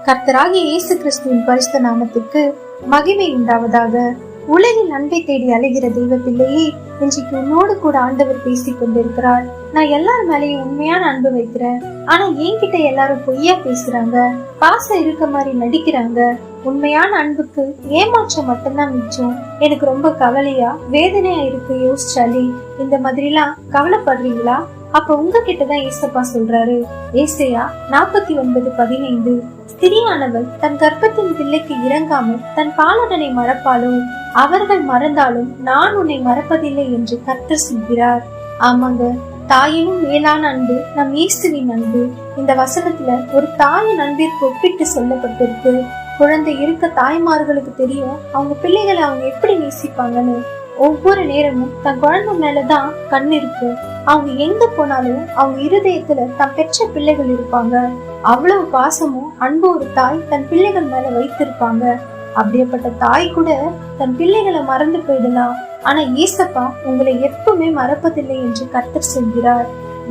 கர்த்தராகிய இயேசு கிறிஸ்துவின் பரிசுத்த நாமத்திற்கு மகிமை உண்டாவதாக. உலகில் அன்பை தேடி அலைகிற தெய்வ பிள்ளையே, இன்றைக்கு உன்னோடு கூட ஆண்டவர் பேசிக் கொண்டிருக்கிறார். நான் எல்லாரும் மேலேயும் உண்மையான அன்பு வைக்கிறேன், ஆனா என்கிட்ட எல்லாரும் பொய்யா பேசுறாங்க, பாசம் இருக்க மாதிரி நடிக்கிறாங்க. உண்மையான அன்புக்கு ஏமாற்றம் மட்டும்தான் மிச்சம். எனக்கு ரொம்ப கவலையா வேதனையா இருக்கு யோசிச்சாலே. இந்த மாதிரி எல்லாம் கவலைப்படுறீங்களா? அப்ப உங்ககிட்டதான் ஏசப்பா சொல்றாரு. ஏசையா 49:15, ஸ்திரியானவள் தன் கர்ப்பத்தின் பிள்ளைக்கு இறங்காமல் தன் பாலகனை மறப்பாளோ? அவர்கள் மறந்தாலும் நான் உன்னை மறப்பதில்லை என்று கர்த்தர் சொல்கிறார். ஆமாங்க, தாயினும் மேலான அன்பு நம் இயேசுவின் அன்பு. இந்த வசனத்துல ஒரு தாயின் அன்பிற்கு ஒப்பிட்டு சொல்லப்பட்டிருக்கு. குழந்தை இருக்க தாய்மார்களுக்கு தெரியும் அவங்க பிள்ளைகளை அவங்க எப்படி நேசிப்பாங்கன்னு. ஒவ்வொரு நேரமும் தன் குழந்தை மேலதான் கண் இருக்கு. அவங்க எங்க போனாலும் அவங்க இருதயத்துல தன் பெற்ற பிள்ளைகள் இருப்பாங்க. அவ்வளவு பாசமும் அன்பு ஒரு தாய் தன் பிள்ளைகள் மேல வைத்திருப்பாங்க. அப்படியேப்பட்ட தாய் கூட தன் பிள்ளைகளை மறந்து போயிடலாம், ஆனா ஏசப்பா உங்களை எப்பவுமே மறப்பதில்லை என்று கர்த்தர் சொல்கிறார்.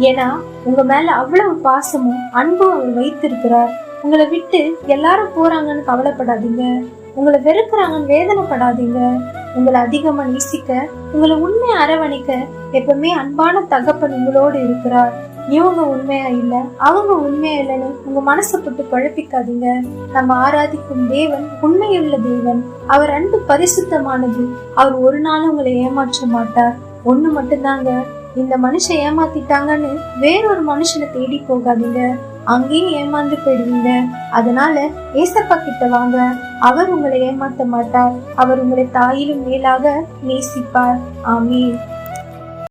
ஏன்னா உங்க மேல அவ்வளவு பாசமும் அன்பும் அவர் வைத்திருக்கிறார். உங்களை விட்டு எல்லாரும் போறாங்கன்னு கவலைப்படாதீங்க, உங்களை வெறுக்கிறாங்கன்னு வேதனைப்படாதீங்க. உங்களை அதிகமா நேசிக்க, உங்களை உண்மையை அரவணைக்க எப்பவுமே அன்பான தகப்பன் உங்களோடு இருக்கிறார். இவங்க உண்மையா இல்ல, அவங்க உண்மையா இல்லைன்னு உங்க மனசை போட்டு குழப்பிக்காதீங்க. நம்ம ஆராதிக்கும் தேவன் உண்மையுள்ள தேவன். அவர் அன்பு பரிசுத்தமானது. அவர் ஒரு நாளும் உங்களை ஏமாற்ற மாட்டார். ஒண்ணு மட்டும்தாங்க, இந்த மனுஷன் ஏமாத்திட்டாங்கன்னு வேறொரு மனுஷனை தேடி போகாதீங்க, அங்கேயும் ஏமாந்து போயிடுவீங்க. அதனால ஏசப்பா கிட்ட வாங்க, அவர் உங்களை ஏமாத்த மாட்டார். அவர் உங்களை தாயிலும் மேலாக நேசிப்பார். ஆமீன்.